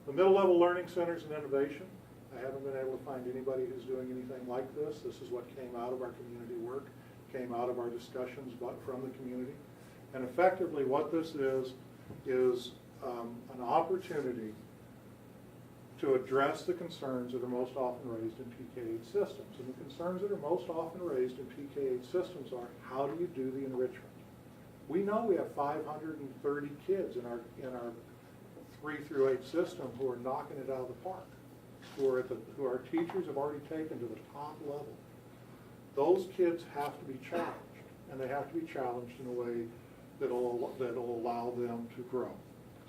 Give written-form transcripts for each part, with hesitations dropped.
The middle level learning centers and innovation. I haven't been able to find anybody who's doing anything like this. This is what came out of our community work, came out of our discussions from the community. And effectively what this is an opportunity to address the concerns that are most often raised in PK-8 systems. And the concerns that are most often raised in PK-8 systems are, how do you do the enrichment? We know we have 530 kids in our 3 through 8 system who are knocking it out of the park, who our teachers have already taken to the top level. Those kids have to be challenged, and they have to be challenged in a way that'll allow them to grow.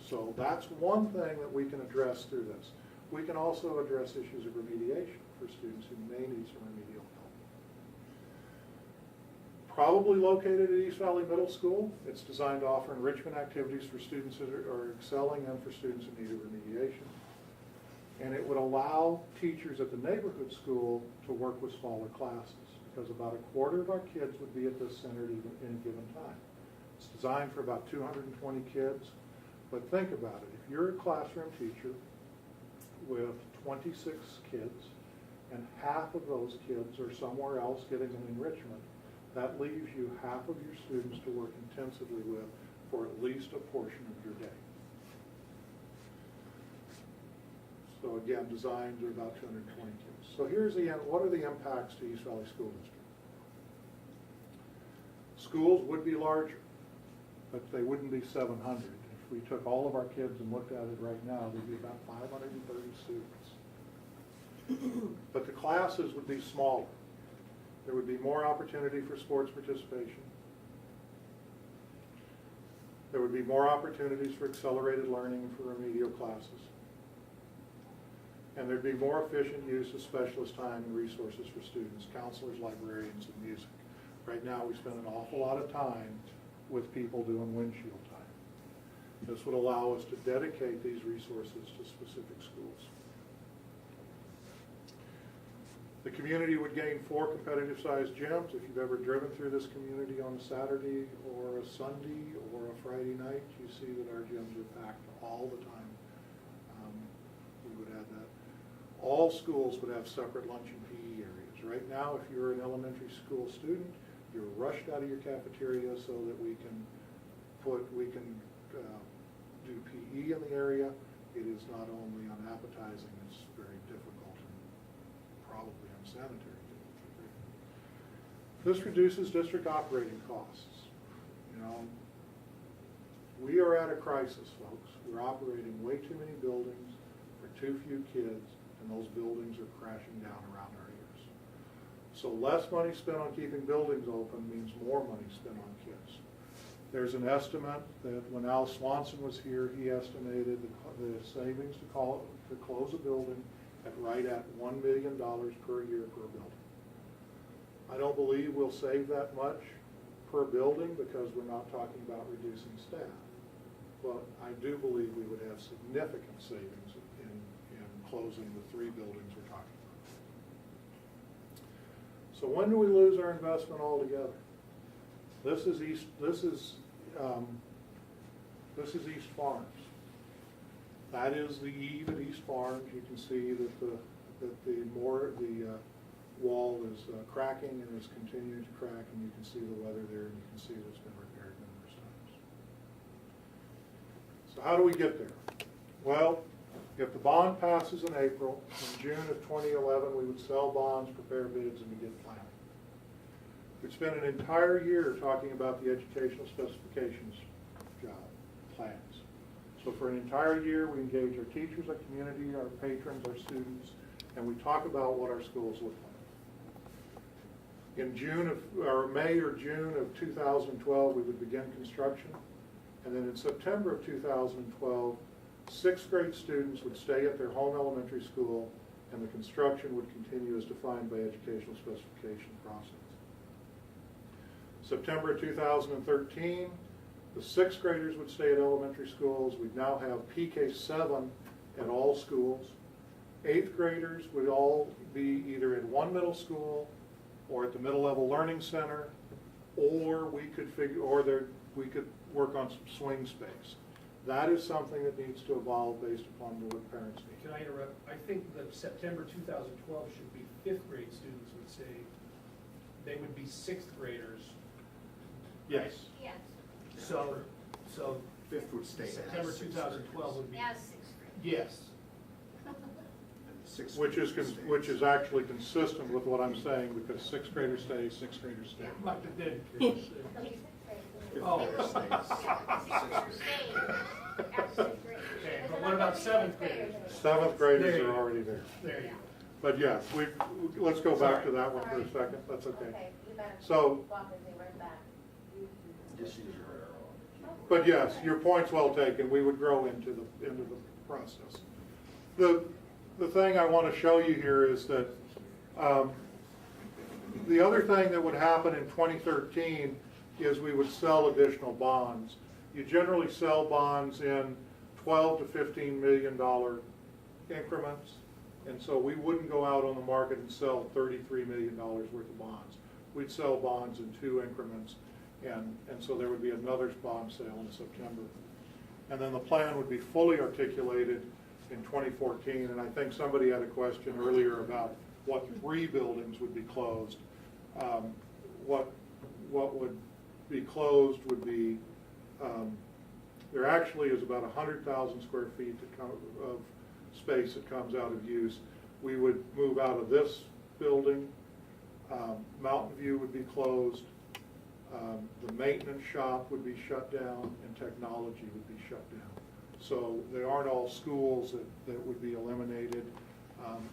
So that's one thing that we can address through this. We can also address issues of remediation for students who may need some remedial help. Probably located at East Valley Middle School. It's designed to offer enrichment activities for students that are excelling and for students in need of remediation. And it would allow teachers at the neighborhood school to work with smaller classes, because about a quarter of our kids would be at this center at any given time. It's designed for about 220 kids, but think about it. If you're a classroom teacher with 26 kids and half of those kids are somewhere else getting an enrichment, that leaves you half of your students to work intensively with for at least a portion of your day. So again, designed to about 220 kids. So here's what are the impacts to East Valley School District? Schools would be larger, but they wouldn't be 700. If we took all of our kids and looked at it right now, there'd be about 530 students. But the classes would be smaller. There would be more opportunity for sports participation. There would be more opportunities for accelerated learning and for remedial classes. And there'd be more efficient use of specialist time and resources for students, counselors, librarians, and music. Right now we spend an awful lot of time with people doing windshield time. This would allow us to dedicate these resources to specific schools. The community would gain 4 competitive sized gyms. If you've ever driven through this community on a Saturday or a Sunday or a Friday night, you see that our gyms are packed all the time. We would add that. All schools would have separate lunch and PE areas. Right now, if you're an elementary school student, you're rushed out of your cafeteria so that we can do PE in the area. It is not only unappetizing, it's very difficult and probably unsanitary. This reduces district operating costs. You know, we are at a crisis, folks. We're operating way too many buildings for too few kids, and those buildings are crashing down around our ears. So less money spent on keeping buildings open means more money spent on kids. There's an estimate that when Al Swanson was here, he estimated the savings to close a building at right at $1 million per year per building. I don't believe we'll save that much per building because we're not talking about reducing staff. But I do believe we would have significant savings in closing the 3 buildings we're talking about. So when do we lose our investment altogether? This is East Farms. That is the eave at East Farms. You can see that the wall is cracking and is continuing to crack, and you can see the weather there, and you can see that it's been repaired numerous times. So how do we get there? Well, if the bond passes in April, in June of 2011, we would sell bonds, prepare bids, and begin planning. We'd spend an entire year talking about the educational specifications plans. So for an entire year, we engage our teachers, our community, our patrons, our students, and we talk about what our schools look like. In May or June of 2012, we would begin construction, and then in September of 2012, 6th grade students would stay at their home elementary school, and the construction would continue as defined by educational specification process. September 2013, the 6th graders would stay at elementary schools. We'd now have PK7 at all schools. 8th graders would all be either in one middle school or at the middle level learning center, or we could work on some swing space. That is something that needs to evolve based upon what parents need. Can I interrupt? I think that September 2012 should be 5th grade students would say, they would be 6th graders. Yes. Yes. So 5th would stay. September 2012 would be. As sixth grade. Yes. Which is actually consistent with what I'm saying, because 6th graders stay, 6th graders stay. Like the dead No, kids. he's sixth grade. Oh. Fifth grade stays. Okay, but what about 7th graders? 7th There graders you are go. already there. There you go. But yes, let's go back to that one for a second. That's okay. Okay, you better So- walk as they run back. Just use your arrow. But yes, your point's well taken. We would grow into the process. The thing I want to show you here is that the other thing that would happen in 2013 is we would sell additional bonds. You generally sell bonds in $12 to $15 million increments, and so we wouldn't go out on the market and sell $33 million worth of bonds. We'd sell bonds in 2 increments, and so there would be another bond sale in September. And then the plan would be fully articulated in 2014, and I think somebody had a question earlier about what 3 buildings would be closed. What would be closed would be, there actually is about 100,000 square feet of space that comes out of use. We would move out of this building. Mountain View would be closed. The maintenance shop would be shut down, and technology would be shut down. So they aren't all schools that would be eliminated.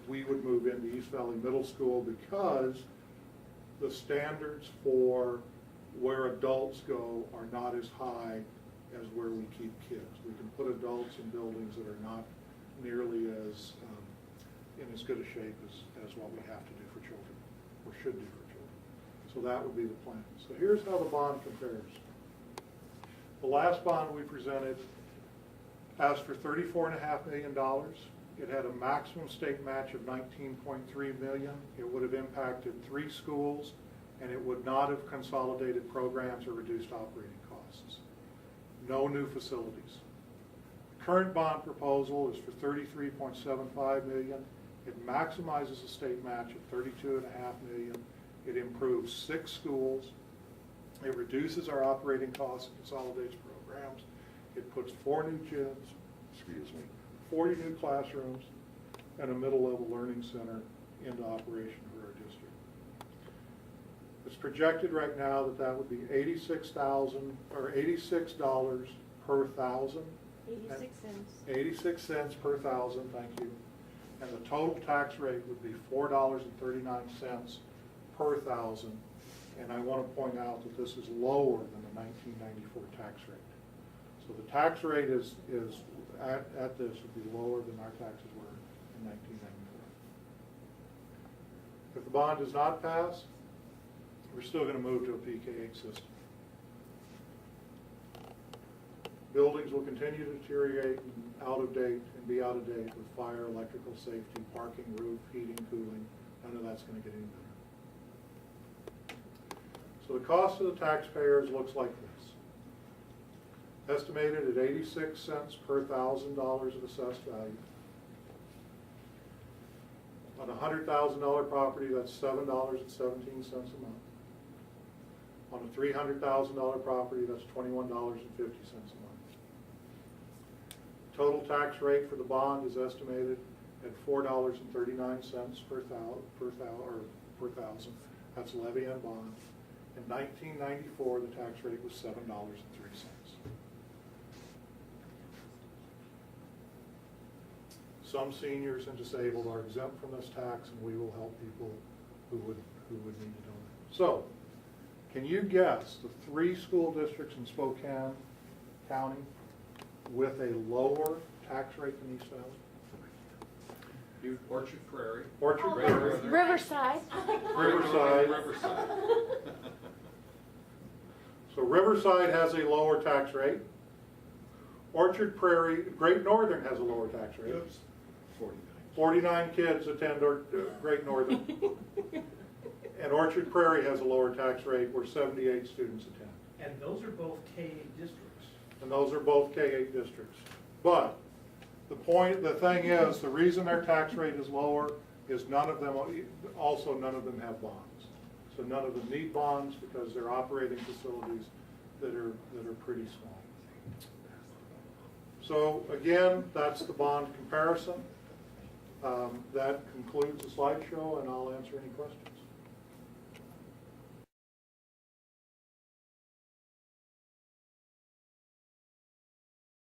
We would move into East Valley Middle School because the standards for where adults go are not as high as where we keep kids. We can put adults in buildings that are not nearly as in as good a shape as what we have to do for children, or should do for children. So that would be the plan. So here's how the bond compares. The last bond we presented asked for $34.5 million. It had a maximum state match of $19.3 million. It would have impacted 3 schools, and it would not have consolidated programs or reduced operating costs. No new facilities. The current bond proposal is for $33.75 million. It maximizes the state match at $32.5 million. It improves 6 schools. It reduces our operating costs and consolidates programs. It puts 4 new gyms, 40 new classrooms, and a middle-level learning center into operation for our district. It's projected right now that would be $86 per thousand. 86 cents. 86 cents per thousand, thank you. And the total tax rate would be $4.39 per thousand. And I want to point out that this is lower than the 1994 tax rate. So the tax rate is at this would be lower than our taxes were in 1994. If the bond does not pass, we're still going to move to a PK8 system. Buildings will continue to deteriorate and be out of date with fire, electrical safety, parking, roof, heating, cooling. None of that's going to get any better. So the cost to the taxpayers looks like this. Estimated at 86 cents per $1,000 of assessed value. On a $100,000 property, that's $7.17 a month. On a $300,000 property, that's $21.50 a month. Total tax rate for the bond is estimated at $4.39 per thousand. That's levy and bond. In 1994, the tax rate was $7.03. Some seniors and disabled are exempt from this tax, and we will help people who would need to know that. So, can you guess the 3 school districts in Spokane County with a lower tax rate than East Valley? Orchard Prairie. Orchard Prairie. Riverside. Riverside. Riverside. So Riverside has a lower tax rate. Orchard Prairie, Great Northern has a lower tax rate. Oops. 49 kids attend Great Northern. And Orchard Prairie has a lower tax rate where 78 students attend. And those are both K districts. And those are both K-8 districts. But the thing is, the reason their tax rate is lower is none of them have bonds. So none of them need bonds because they're operating facilities that are pretty small. So again, that's the bond comparison. That concludes the slideshow, and I'll answer any questions.